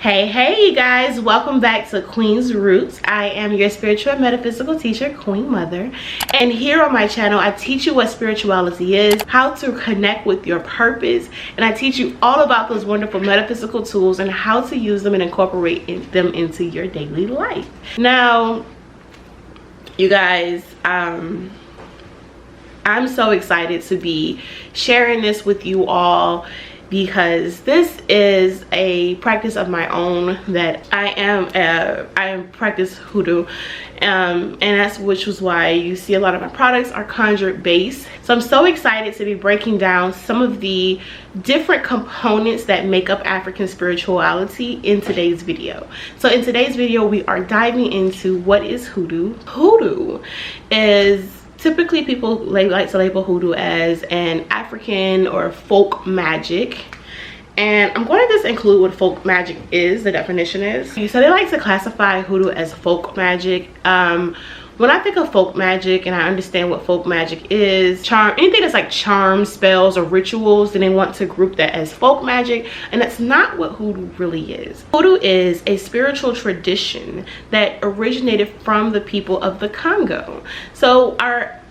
Hey you guys, welcome back to Queen's Roots. I am your spiritual and metaphysical teacher, Queen Mother, and here on my channel I teach you what spirituality is, how to connect with your purpose, and I teach you all about those wonderful metaphysical tools and how to use them and incorporate them into your daily life. Now you guys, I'm so excited to be sharing this with you all, because this is a practice of my own that I practice Hoodoo, and which was why you see a lot of my products are Conjure based. So I'm so excited to be breaking down some of the different components that make up African spirituality in today's video. So in today's video we are diving into what is Hoodoo. Hoodoo is typically people like to label Hoodoo as an African or folk magic, and I'm going to just include what folk magic is, the definition is. Okay, so they like to classify Hoodoo as folk magic. When I think of folk magic and I understand what folk magic is, anything that's like charms, spells, or rituals, then they want to group that as folk magic, and that's not what Hoodoo really is. Hoodoo is a spiritual tradition that originated from the people of the Congo. So our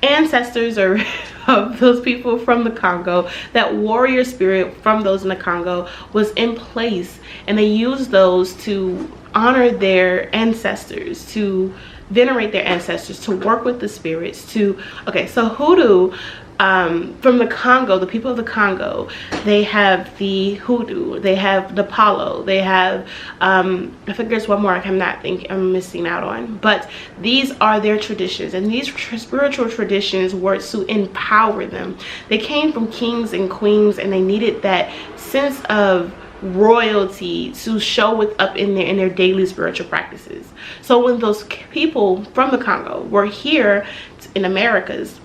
ancestors are of those people from the Congo, that warrior spirit from those in the Congo was in place, and they used those to honor their ancestors, to venerate their ancestors, to work with the spirits, to so Hoodoo, from the Congo, the people of the Congo, they have the Hoodoo, they have the Palo, they have I think there's one more I'm missing out on, but these are their traditions, and these spiritual traditions were to empower them. They came from kings and queens, and they needed that sense of royalty to show it up in their daily spiritual practices. So when those people from the Congo were here in Americas,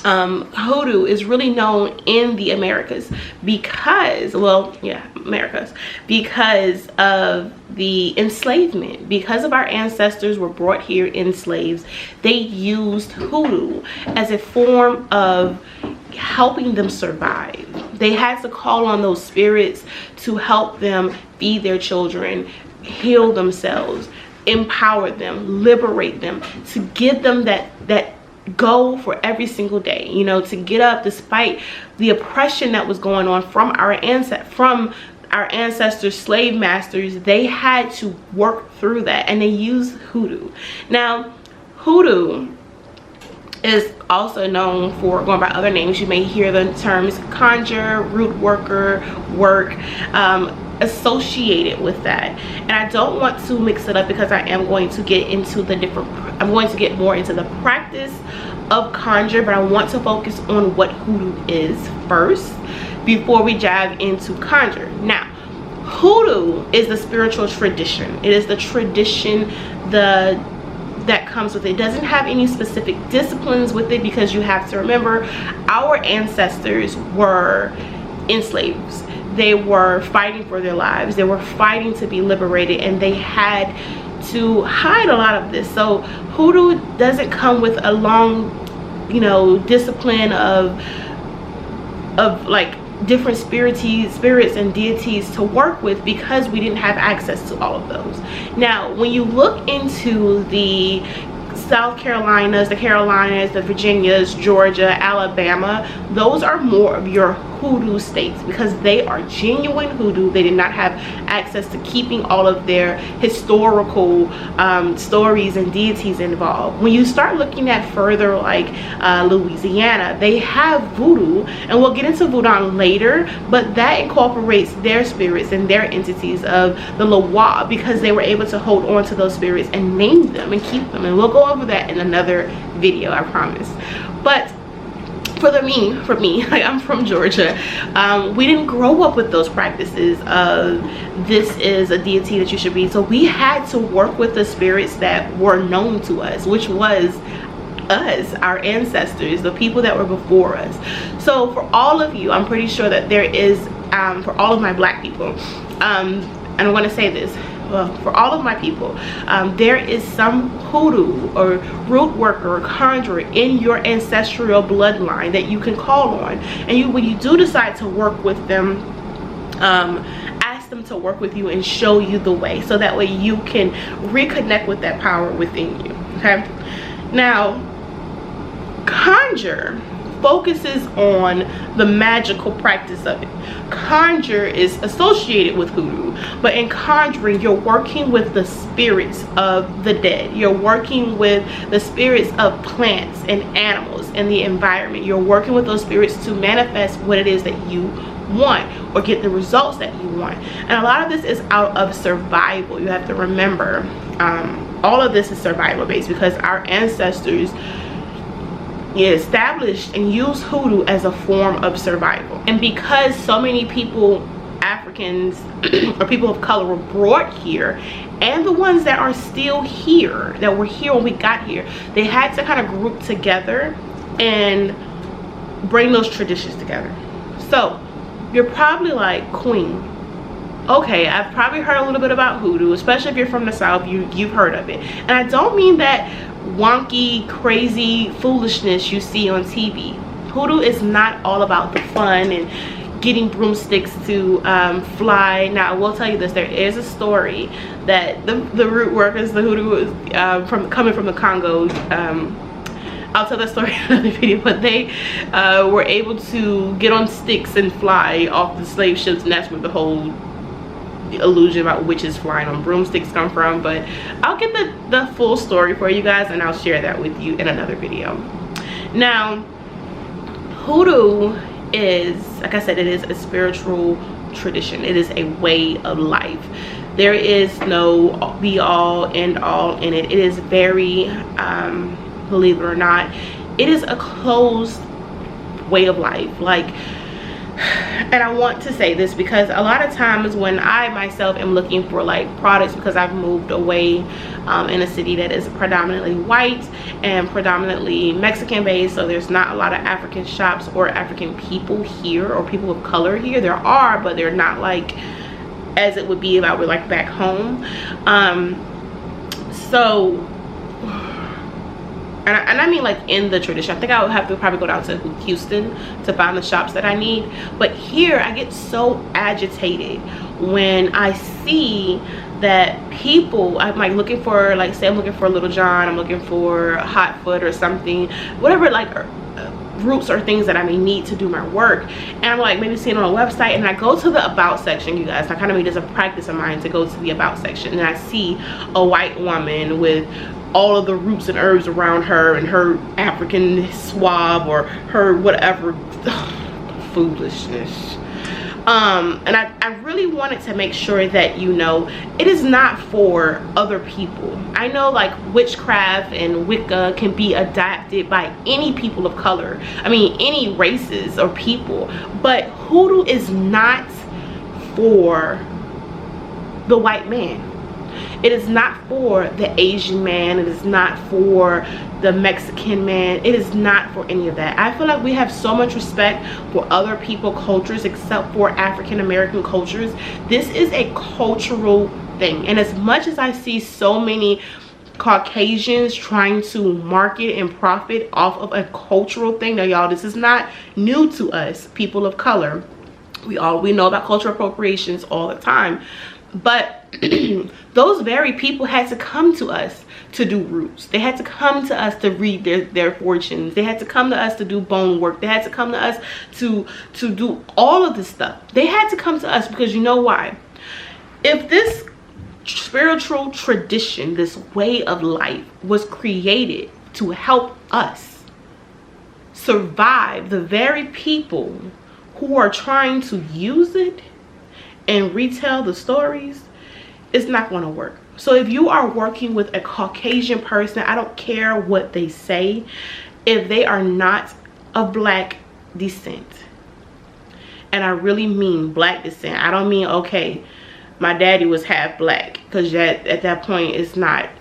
Hoodoo is really known in the Americas because, because of the enslavement. Because of our ancestors were brought here enslaved, they used Hoodoo as a form of helping them survive. They had to call on those spirits to help them feed their children, heal themselves, empower them, liberate them, to give them that goal for every single day, you know, to get up despite the oppression that was going on from our ancestors, slave masters. They had to work through that, and they used Hoodoo. Now Hoodoo is also known for, going by other names, you may hear the terms conjure, root worker, work, associated with that. And I don't want to mix it up, because I am going to get into I'm going to get more into the practice of conjure, but I want to focus on what Hoodoo is first before we dive into conjure. Now Hoodoo is the spiritual tradition. It is the tradition that comes with it. It doesn't have any specific disciplines with it, because you have to remember our ancestors were enslaved. They were fighting for their lives, they were fighting to be liberated, and they had to hide a lot of this. So Hoodoo doesn't come with a long, you know, discipline of like different spirits and deities to work with, because we didn't have access to all of those. Now when you look into the South Carolinas, the Carolinas, the Virginias, Georgia, Alabama, those are more of your Hoodoo states, because they are genuine Hoodoo. They did not have access to keeping all of their historical stories and deities involved. When you start looking at further, like Louisiana, they have voodoo, and we'll get into voodoo later, but that incorporates their spirits and their entities of the Loa, because they were able to hold on to those spirits and name them and keep them, and we'll go over that in another video, I promise. But for me, like, I'm from Georgia, we didn't grow up with those practices of this is a deity that you should be. So we had to work with the spirits that were known to us, which was us, our ancestors, the people that were before us. So for all of you, I'm pretty sure that there is, for all of my black people, and I'm going to say this, well, for all of my people, there is some Hoodoo or root worker or conjurer in your ancestral bloodline that you can call on, and when you do decide to work with them, ask them to work with you and show you the way, so that way you can reconnect with that power within you. Okay, now Conjure focuses on the magical practice of it. Conjure is associated with Hoodoo, but in conjuring, you're working with the spirits of the dead. You're working with the spirits of plants and animals and the environment. You're working with those spirits to manifest what it is that you want, or get the results that you want. And a lot of this is out of survival. You have to remember, all of this is survival based, because our ancestors established and used Hoodoo as a form of survival. And because so many people, Africans or people of color, were brought here, and the ones that are still here, that were here when we got here, they had to kind of group together and bring those traditions together. So you're probably like, Queen, okay, I've probably heard a little bit about Hoodoo, especially if you're from the South. You've heard of it, and I don't mean that wonky, crazy foolishness you see on TV. Hoodoo is not all about the fun and getting broomsticks to fly. Now, I will tell you this: there is a story that the root workers, the Hoodoo, coming from the Congo. I'll tell that story in another video, but they were able to get on sticks and fly off the slave ships, and that's where the whole illusion about witches flying on broomsticks come from. But I'll get the full story for you guys, and I'll share that with you in another video. Now, Hoodoo is, like I said, it is a spiritual tradition. It is a way of life. There is no be all end all in it. It is very believe it or not, it is a closed way of life. Like, and I want to say this because a lot of times when I myself am looking for like products, because I've moved away in a city that is predominantly white and predominantly Mexican based, so there's not a lot of African shops or African people here, or people of color here. There are, but they're not like as it would be if I were like back home. And I mean like in the tradition. I think I would have to probably go down to Houston to find the shops that I need. But here I get so agitated when I see that people, I'm like looking for, like say I'm looking for Little John, I'm looking for Hot Foot or something, whatever, like roots or things that I may need to do my work, and I'm like maybe seeing it on a website, and I go to the about section, you guys. I kind of made this a practice of mine to go to the about section, and I see a white woman with all of the roots and herbs around her and her African swab or her whatever foolishness. And I really wanted to make sure that you know it is not for other people. I know like witchcraft and Wicca can be adapted by any people of color, I mean any races or people, but Hoodoo is not for the white man. It is not for the Asian man. It is not for the Mexican man. It is not for any of that. I feel like we have so much respect for other people cultures except for African American cultures. This is a cultural thing, and as much as I see so many Caucasians trying to market and profit off of a cultural thing, now y'all, this is not new to us people of color. We know about cultural appropriations all the time, but those very people had to come to us to do roots. They had to come to us to read their fortunes. They had to come to us to do bone work. They had to come to us to do all of this stuff. They had to come to us because you know why? If this spiritual tradition, this way of life was created to help us survive, the very people who are trying to use it and retell the stories, it's not going to work. So if you are working with a Caucasian person, I don't care what they say, if they are not of black descent, and I really mean black descent, I don't mean okay my daddy was half black, because at that point it's not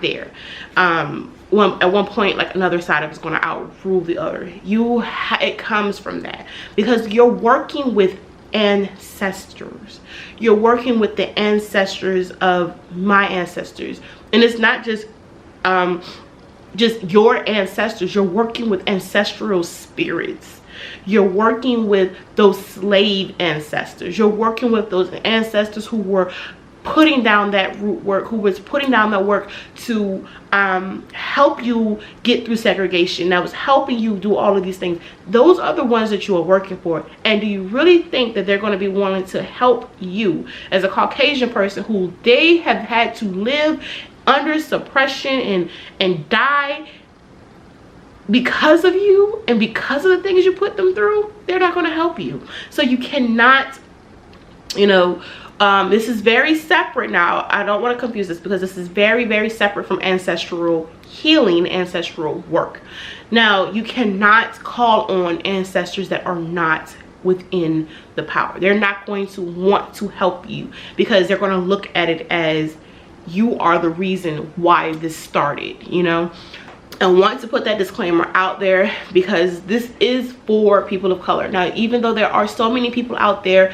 there. At one point, like another side of it's going to outrule the other. It comes from that, because you're working with ancestors. You're working with the ancestors of my ancestors, and it's not just your ancestors. You're working with ancestral spirits. You're working with those slave ancestors. You're working with those ancestors who were putting down that root work, who was putting down that work to help you get through segregation, that was helping you do all of these things. Those are the ones that you are working for. And do you really think that they're going to be wanting to help you as a Caucasian person who they have had to live under suppression and die because of you and because of the things you put them through? They're not going to help you. So you cannot, you know, this is very separate now. I don't want to confuse this, because this is very, very separate from ancestral healing, ancestral work. Now, you cannot call on ancestors that are not within the power. They're not going to want to help you, because they're going to look at it as you are the reason why this started, you know. I want to put that disclaimer out there, because this is for people of color. Now, even though there are so many people out there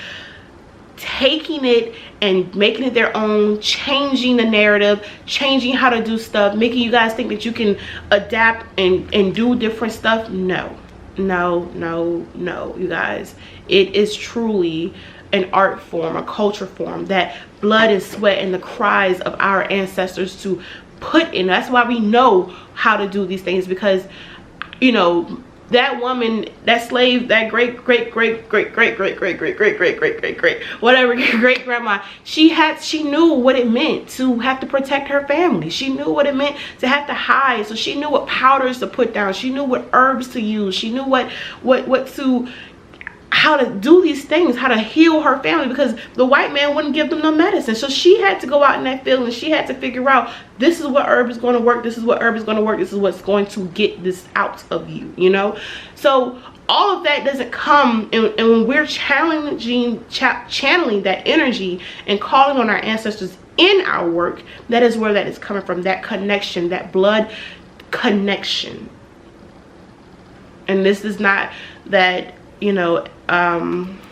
taking it and making it their own, changing the narrative, changing how to do stuff, making you guys think that you can adapt and do different stuff, no, you guys. It is truly an art form, a culture form that blood and sweat and the cries of our ancestors to put in. That's why we know how to do these things, because, you know, that woman, that slave, that great whatever great grandma, she knew what it meant to have to protect her family. She knew what it meant to have to hide. So she knew what powders to put down. She knew what herbs to use. She knew how to do these things, how to heal her family, because the white man wouldn't give them no medicine. So she had to go out in that field and she had to figure out, this is what herb is going to work, this is what herb is going to work, this is what's going to get this out of you, you know. So all of that doesn't come, and when we're channeling that energy and calling on our ancestors in our work, that is where that is coming from, that connection, that blood connection. And this is not that, you know,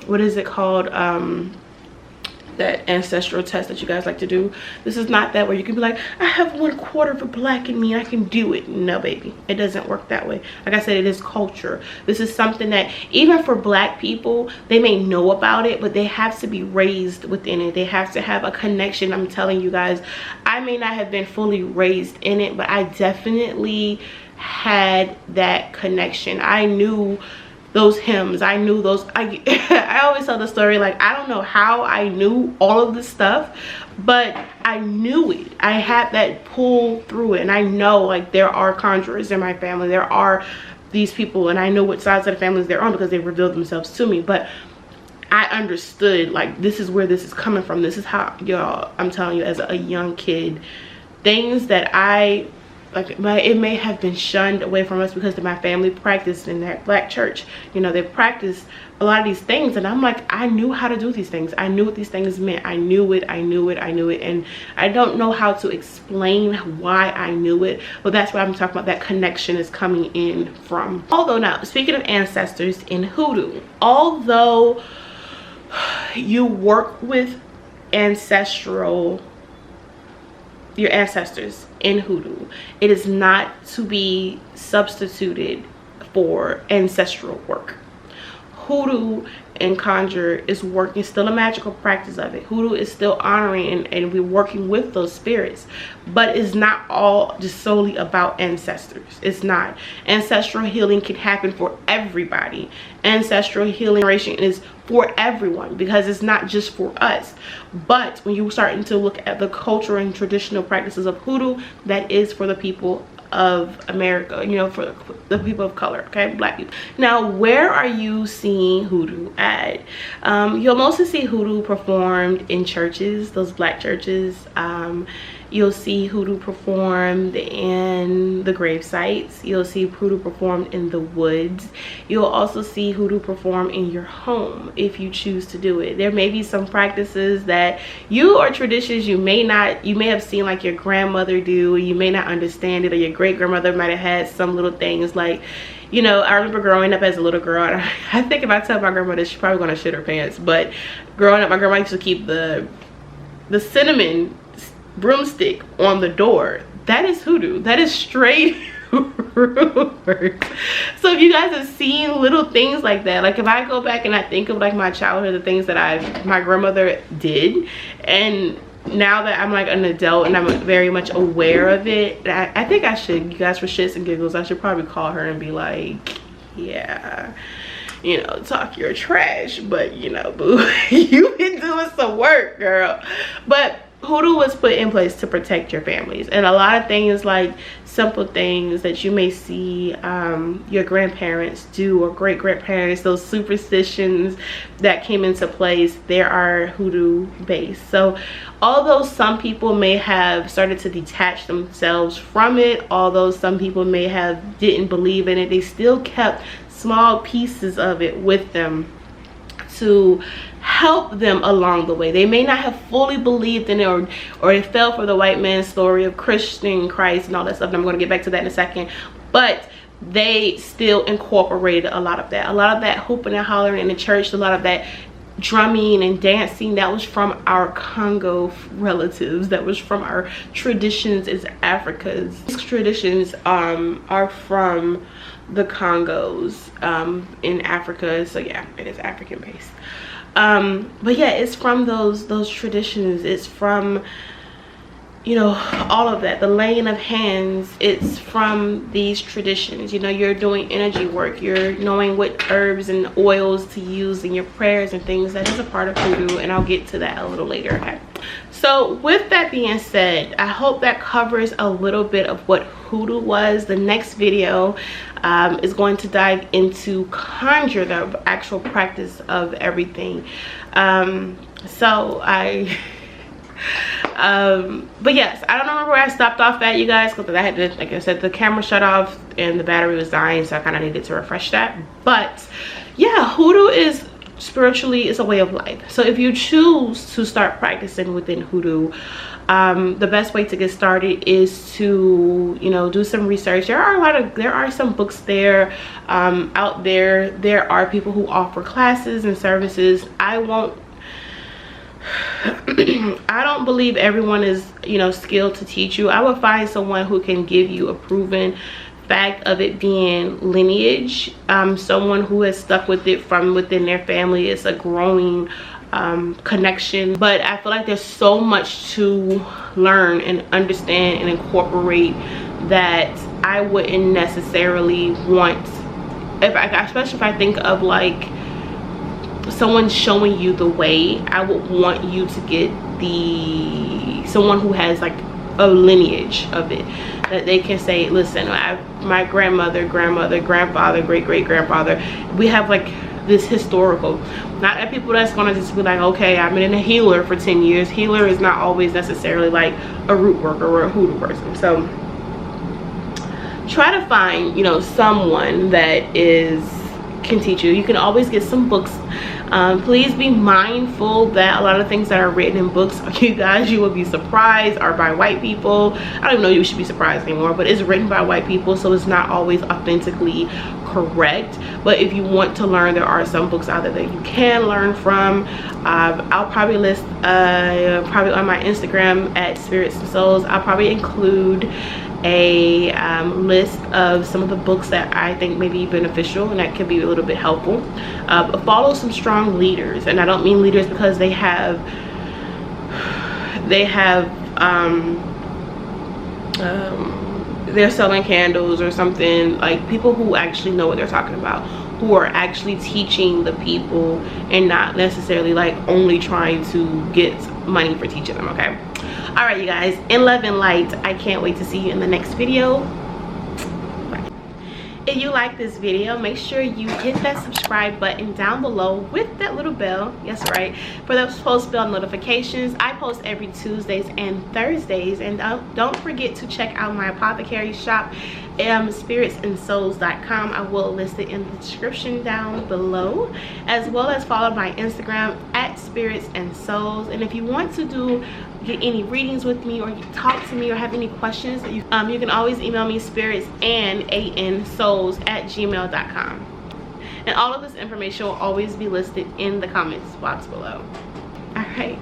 what is it called, that ancestral test that you guys like to do. This is not that, where you can be like, I have 1/4 of a black in me, I can do it. No, baby, it doesn't work that way. Like I said, it is culture. This is something that even for black people, they may know about it, but they have to be raised within it. They have to have a connection. I'm telling you guys, I may not have been fully raised in it, but I definitely had that connection. I knew those hymns, I knew those, I always tell the story, like, I don't know how I knew all of this stuff, but I knew it. I had that pull through it, and I know, like, there are conjurers in my family, there are these people, and I know what sides of the families they're on because they revealed themselves to me. But I understood, like, this is where this is coming from. This is how, y'all, I'm telling you, as a young kid, things that it may have been shunned away from us because my family practiced in that black church. You know, they practiced a lot of these things, and I'm like, I knew how to do these things. I knew what these things meant. I knew it. And I don't know how to explain why I knew it, but that's why I'm talking about that connection is coming in from. Although, now, speaking of ancestors in Hoodoo, although you work with your ancestors in Hoodoo, it is not to be substituted for ancestral work. Hoodoo and Conjure is working, still a magical practice of it. Hoodoo is still honoring and we're working with those spirits, but it's not all just solely about ancestors. It's not. Ancestral healing can happen for everybody. Ancestral healing is for everyone, because it's not just for us. But when you're starting to look at the culture and traditional practices of Hoodoo, that is for the people of America, you know, for the people of color, okay, black people. Now, where are you seeing Hoodoo at? You'll mostly see Hoodoo performed in churches, those black churches. You'll see Hoodoo performed in the grave sites. You'll see Hoodoo performed in the woods. You'll also see Hoodoo perform in your home if you choose to do it. There may be some practices that or traditions you may have seen, like your grandmother do, or you may not understand it, or your great grandmother might have had some little things. Like, you know, I remember growing up as a little girl, and I think if I tell my grandmother, she's probably gonna shit her pants, but growing up, my grandma used to keep the cinnamon broomstick on the door. That is Hoodoo. That is straight root works. So if you guys have seen little things like that, like if I go back and I think of like my childhood, the things that my grandmother did, and now that I'm like an adult and I'm very much aware of it, I think I should, you guys, for shits and giggles, I should probably call her and be like, yeah, you know, talk your trash, but you know, boo, you've been doing some work, girl. But Hoodoo was put in place to protect your families, and a lot of things, like simple things that you may see your grandparents do or great grandparents, those superstitions that came into place, there are Hoodoo based. So although some people may have started to detach themselves from it, although some people may have didn't believe in it, they still kept small pieces of it with them to help them along the way. They may not have fully believed in it, or it fell for the white man's story of Christian Christ and all that stuff, and I'm going to get back to that in a second, but they still incorporated a lot of that hooping and hollering in the church, a lot of that drumming and dancing. That was from our Congo relatives, that was from our traditions as Africans. These traditions are from the Congos in Africa, so yeah, it is African based. But yeah, it's from those traditions. It's from, you know, all of that, the laying of hands. It's from these traditions. You know, you're doing energy work, you're knowing what herbs and oils to use in your prayers and things. That is a part of Hoodoo, and I'll get to that a little later. Okay, so with that being said, I hope that covers a little bit of what Hoodoo was. The next video is going to dive into Conjure, the actual practice of everything. But yes, I don't remember where I stopped off at, you guys, because I had to, like I said, the camera shut off and the battery was dying, so I kind of needed to refresh that. But yeah, Hoodoo is spiritually, it's a way of life. So if you choose to start practicing within Hoodoo, the best way to get started is to, you know, do some research. There are some books there out there. There are people who offer classes and services. I don't believe everyone is, you know, skilled to teach you. I would find someone who can give you a proven fact of it being lineage, someone who has stuck with it from within their family. It's a growing connection. But I feel like there's so much to learn and understand and incorporate that I wouldn't necessarily want, especially if I think of like someone showing you the way, I would want you to get someone who has like a lineage of it, that they can say, listen, my grandmother, grandfather, great-great-grandfather, we have like this historical. Not at people that's gonna just be like, okay, I've been a healer for 10 years. Healer is not always necessarily like a root worker or a Hoodoo person. So try to find, you know, someone that can teach you. You can always get some books. Please be mindful that a lot of things that are written in books, you guys, you will be surprised, are by white people. I don't even know you should be surprised anymore, but it's written by white people, so it's not always authentically correct. But if you want to learn, there are some books out there that you can learn from. I'll probably list probably on my Instagram at Spirits and Souls, I'll probably include a list of some of the books that I think may be beneficial and that can be a little bit helpful. Follow some strong leaders, and I don't mean leaders because they're selling candles or something. Like people who actually know what they're talking about, who are actually teaching the people and not necessarily like only trying to get money for teaching them. Okay, all right, you guys, in love and light, I can't wait to see you in the next video. Bye. If you like this video, make sure you hit that subscribe button down below with that little bell, yes, right, for those post bell notifications. I post every Tuesdays and Thursdays. And don't forget to check out my apothecary shop, spiritsandsouls.com. I will list it in the description down below, as well as follow my Instagram at Spirits and Souls. And if you want to get any readings with me, or talk to me, or have any questions, you can always email me spiritsandsouls@gmail.com. And all of this information will always be listed in the comments box below. All right.